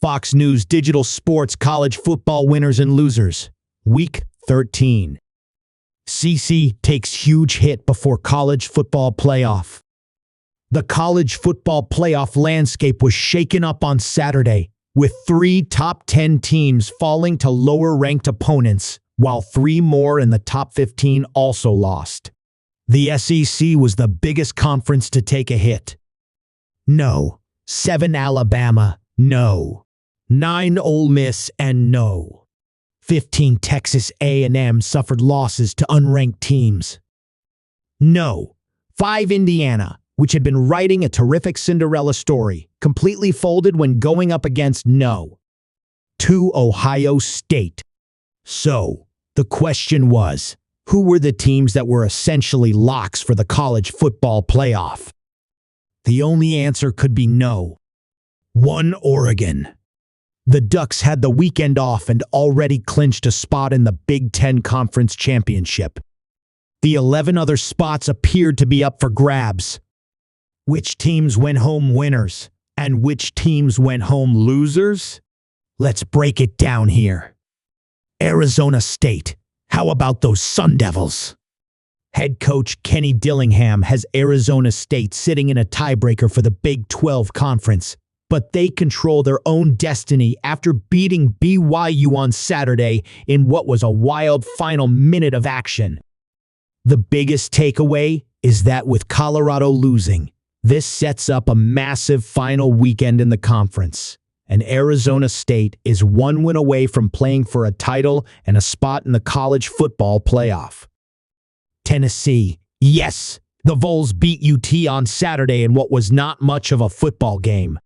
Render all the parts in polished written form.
Fox News Digital Sports College Football Winners and Losers, Week 13. CC takes huge hit before college football playoff. The college football playoff landscape was shaken up on Saturday, with 3 top 10 teams falling to lower-ranked opponents, while 3 more in the top 15 also lost. The SEC was the biggest conference to take a hit. No. 7 Alabama, no. 9 Ole Miss and no. 15 Texas A&M suffered losses to unranked teams. No. 5 Indiana, which had been writing a terrific Cinderella story, completely folded when going up against no. 2 Ohio State. So, the question was, who were the teams that were essentially locks for the college football playoff? The only answer could be no. 1 Oregon. The Ducks had the weekend off and already clinched a spot in the Big Ten Conference Championship. The 11 other spots appeared to be up for grabs. Which teams went home winners and which teams went home losers? Let's break it down here. Arizona State. How about those Sun Devils? Head coach Kenny Dillingham has Arizona State sitting in a tiebreaker for the Big 12 Conference, but they control their own destiny after beating BYU on Saturday in what was a wild final minute of action. The biggest takeaway is that with Colorado losing, this sets up a massive final weekend in the conference, and Arizona State is 1 win away from playing for a title and a spot in the college football playoff. Tennessee. Yes, the Vols beat UT on Saturday in what was not much of a football game.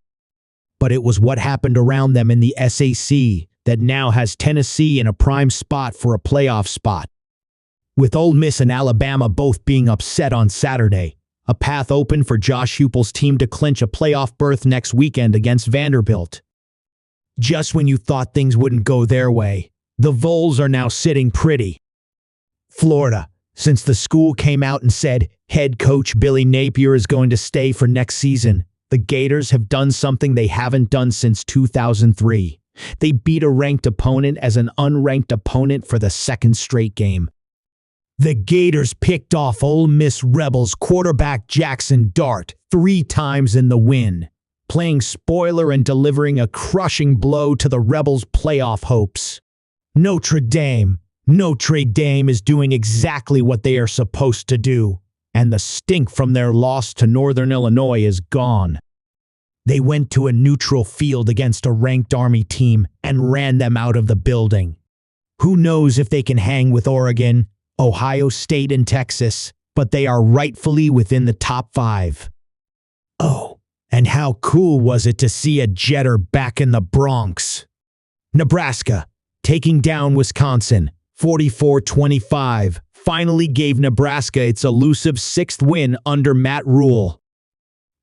But it was what happened around them in the SEC that now has Tennessee in a prime spot for a playoff spot. With Ole Miss and Alabama both being upset on Saturday, a path opened for Josh Heupel's team to clinch a playoff berth next weekend against Vanderbilt. Just when you thought things wouldn't go their way, the Vols are now sitting pretty. Florida. Since the school came out and said head coach Billy Napier is going to stay for next season, the Gators have done something they haven't done since 2003. They beat a ranked opponent as an unranked opponent for the 2nd straight game. The Gators picked off Ole Miss Rebels quarterback Jackson Dart 3 times in the win, playing spoiler and delivering a crushing blow to the Rebels' playoff hopes. Notre Dame is doing exactly what they are supposed to do, and the stink from their loss to Northern Illinois is gone. They went to a neutral field against a ranked Army team and ran them out of the building. Who knows if they can hang with Oregon, Ohio State, and Texas, but they are rightfully within the top 5. Oh, and how cool was it to see a Jetter back in the Bronx? Nebraska, taking down Wisconsin, 44-25, finally gave Nebraska its elusive 6th win under Matt Rule.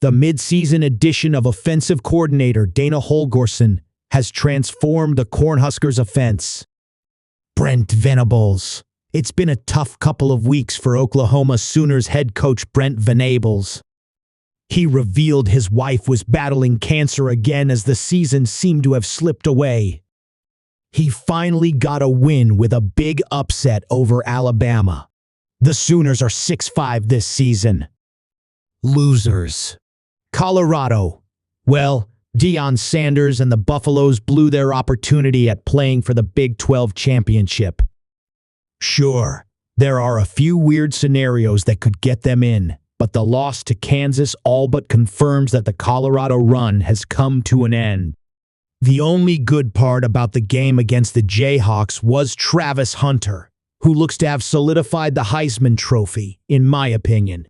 The midseason addition of offensive coordinator Dana Holgorsen has transformed the Cornhuskers' offense. Brent Venables. It's been a tough couple of weeks for Oklahoma Sooners head coach Brent Venables. He revealed his wife was battling cancer again as the season seemed to have slipped away. He finally got a win with a big upset over Alabama. The Sooners are 6-5 this season. Losers. Colorado. Well, Deion Sanders and the Buffaloes blew their opportunity at playing for the Big 12 championship. Sure, there are a few weird scenarios that could get them in, but the loss to Kansas all but confirms that the Colorado run has come to an end. The only good part about the game against the Jayhawks was Travis Hunter, who looks to have solidified the Heisman Trophy, in my opinion.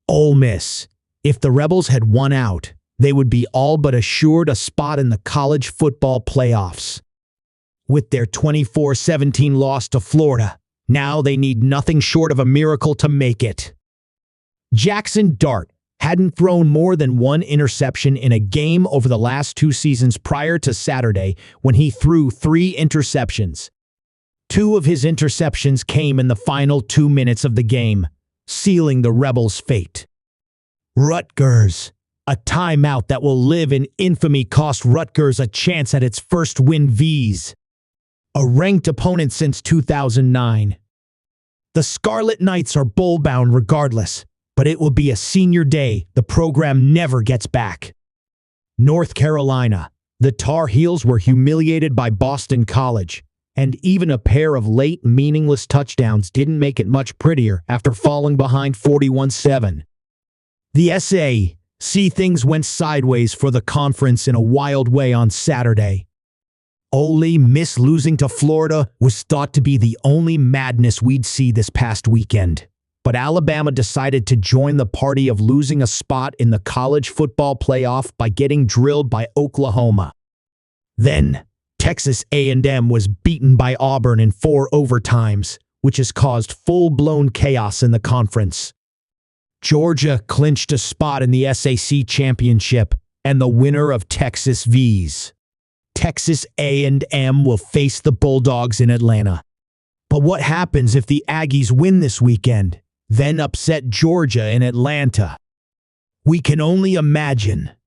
Ole Miss. If the Rebels had won out, they would be all but assured a spot in the college football playoffs. With their 24-17 loss to Florida, now they need nothing short of a miracle to make it. Jackson Dart hadn't thrown more than 1 interception in a game over the last 2 seasons prior to Saturday when he threw 3 interceptions. 2 of his interceptions came in the final 2 minutes of the game, sealing the Rebels' fate. Rutgers. A timeout that will live in infamy cost Rutgers a chance at its first win V's. A ranked opponent since 2009. The Scarlet Knights are bowl-bound regardless, but it will be a senior day the program never gets back. North Carolina. The Tar Heels were humiliated by Boston College, and even a pair of late, meaningless touchdowns didn't make it much prettier after falling behind 41-7. The SEC things went sideways for the conference in a wild way on Saturday. Ole Miss losing to Florida was thought to be the only madness we'd see this past weekend. But Alabama decided to join the party of losing a spot in the college football playoff by getting drilled by Oklahoma. Then, Texas A&M was beaten by Auburn in 4 overtimes, which has caused full-blown chaos in the conference. Georgia clinched a spot in the SEC championship, and the winner of Texas vs. Texas A&M will face the Bulldogs in Atlanta. But what happens if the Aggies win this weekend, then upset Georgia in Atlanta? We can only imagine.